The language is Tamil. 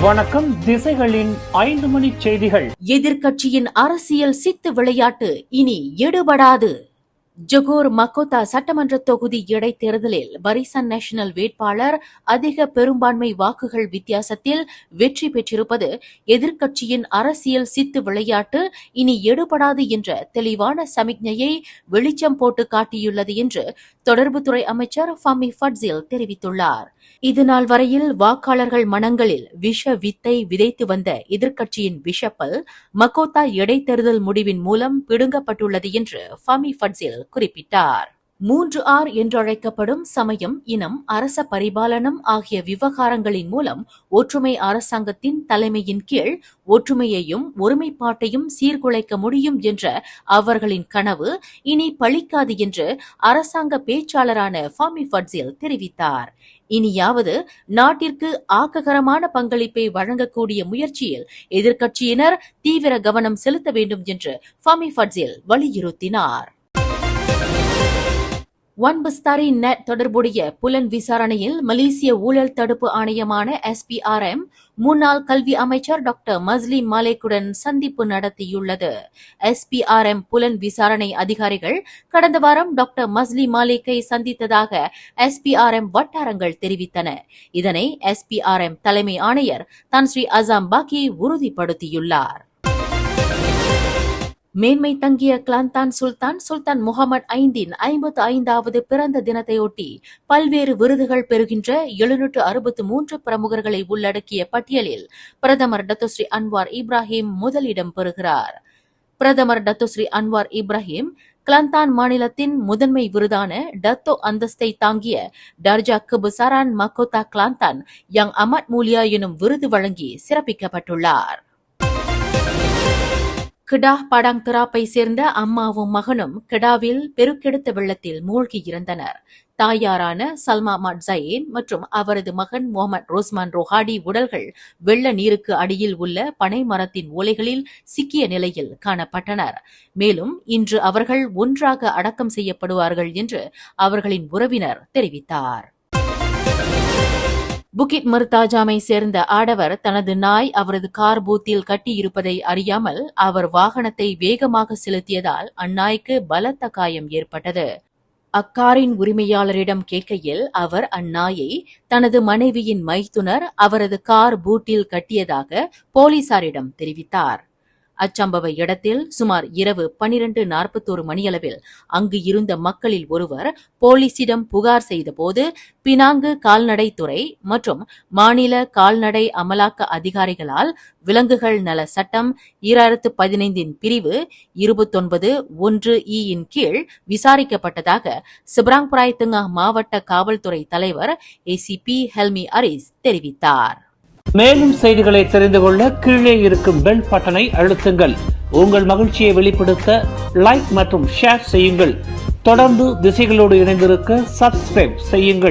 வணக்கம். திசைகளின் 5 மணி செய்திகள். எதிர்க்கட்சியின் அரசியல் சித்து விளையாட்டு இனி எடுபடாது. ஜொகூர் மக்கோத்தா சட்டமன்ற தொகுதி இடைத்தேர்தலில் பரிசன் நேஷனல் வேட்பாளர் அதிக பெரும்பான்மை வாக்குகள் வித்தியாசத்தில் வெற்றி பெற்றிருப்பது எதிர்க்கட்சியின் அரசியல் சித்து விளையாட்டு இனி எடுபடாது என்ற தெளிவான சமிக்ஞையை வெளிச்சம் போட்டு காட்டியுள்ளது என்று தொடர்புத்துறை அமைச்சர் ஃபமி ஃபட்சில் தெரிவித்துள்ளார். இதுநாள் வரையில் வாக்காளர்கள் மனங்களில் விஷ வித்தை விதைத்து வந்த எதிர்க்கட்சியின் விஷப்பல் மக்கோத்தா இடைத்தேர்தல் முடிவின் மூலம் பிடுங்கப்பட்டுள்ளது என்று ஃபமி ஃபட்சில் குறிப்பிட்டார். 3R என்றழைக்கப்படும் சமயம், இனம், அரச பரிபாலனம் ஆகிய விவகாரங்களின் மூலம் ஒற்றுமை அரசாங்கத்தின் தலைமையின் கீழ் ஒற்றுமையையும் ஒருமைப்பாட்டையும் சீர்குலைக்க முடியும் என்ற அவர்களின் கனவு இனி பலிக்காது என்று அரசாங்க பேச்சாளரான ஃபமி ஃபட்சில் தெரிவித்தார். இனியாவது நாட்டிற்கு ஆக்ககரமான பங்களிப்பை வழங்கக்கூடிய முயற்சியில் எதிர்க்கட்சியினர் தீவிர கவனம் செலுத்த வேண்டும் என்று ஃபமி ஃபட்சில் வலியுறுத்தினார். ஒன்பஸ்தாரி நெட் தொடர்புடைய புலன் விசாரணையில் மலேசிய ஊழல் தடுப்பு ஆணையமான SPRM முன்னாள் கல்வி அமைச்சர் டாக்டர் மஸ்லி மாலேக்குடன் சந்திப்பு நடத்தியுள்ளது. SPRM புலன் விசாரணை அதிகாரிகள் கடந்த வாரம் டாக்டர் மஸ்லி மாலேக்கை சந்தித்ததாக SPRM வட்டாரங்கள் தெரிவித்தன. இதனை SPRM தலைமை ஆணையர் தான் ஸ்ரீ அசாம் பாக்கி உறுதிப்படுத்தியுள்ளார். மேன்மை தங்கிய கிளாந்தான் சுல்தான் முகமது ஐந்தின் 55வது பிறந்த தினத்தையொட்டி பல்வேறு விருதுகள் பெறுகின்ற 763 பிரமுகர்களை உள்ளடக்கிய பட்டியலில் பிரதமர் டத்தோஸ்ரீ அன்வார் இப்ராஹிம் முதலிடம் பெறுகிறார். பிரதமர் டத்தோஸ்ரீ அன்வார் இப்ராஹிம் கிளாந்தான் மாநிலத்தின் முதன்மை விருதான டத்தோ அந்தஸ்தை தாங்கிய டர்ஜா கெபெசாரான் மக்கோத்தா கிளாந்தான் யங் அமட் மூலியா எனும் விருது வழங்கி சிறப்பிக்கப்பட்டுள்ளார். கிடாஹ் படாங் தெராப்பை சேர்ந்த அம்மாவும் மகனும் கிடாவில் பெருக்கெடுத்த வெள்ளத்தில் மூழ்கி இறந்தனர். தாயாரான சல்மா மட் ஜயீன் மற்றும் அவரது மகன் முகமது ரோஸ்மான் ரோஹாடி உடல்கள் வெள்ள நீருக்கு அடியில் உள்ள பனை மரத்தின் ஓலைகளில் சிக்கிய நிலையில் காணப்பட்டனர். மேலும் இன்று அவர்கள் ஒன்றாக அடக்கம் செய்யப்படுவார்கள் என்று அவர்களின் உறவினர் தெரிவித்தார். புகிட் மர்தாஜாமை சேர்ந்த ஆடவர் தனது நாய் அவரது கார் பூத்தில் கட்டியிருப்பதை அறியாமல் அவர் வாகனத்தை வேகமாக செலுத்தியதால் அந்நாய்க்கு பலத்த காயம் ஏற்பட்டது. அக்காரின் உரிமையாளரிடம் கேட்கையில் அவர் அந்நாயை தனது மனைவியின் மைத்துனர் அவரது கார் பூட்டில் கட்டியதாக போலீசாரிடம் தெரிவித்தார். அச்சம்பவ இடத்தில் சுமார் இரவு 12:41 மணியளவில் அங்கு இருந்த மக்களில் ஒருவர் போலீசிடம் புகார் செய்தபோது பினாங்கு கால்நடைத்துறை மற்றும் மாநில கால்நடை அமலாக்க அதிகாரிகளால் விலங்குகள் நல சட்டம் 2015 பிரிவு 29(1)E இன் கீழ் விசாரிக்கப்பட்டதாக சிப்ராங்பராய் தெங்காஹ் மாவட்ட காவல்துறை தலைவர் ACP ஹெல்மி அரிஸ் தெரிவித்தார். மேலும் செய்திகளை தெரிந்து கொள்ள கீழே இருக்கும் பெல் பட்டனை அழுத்துங்கள். உங்கள் மகிழ்ச்சியை வெளிப்படுத்த லைக் மற்றும் ஷேர் செய்யுங்கள். தொடர்ந்து திசைகளோடு இணைந்திருக்க சப்ஸ்கிரைப் செய்யுங்கள்.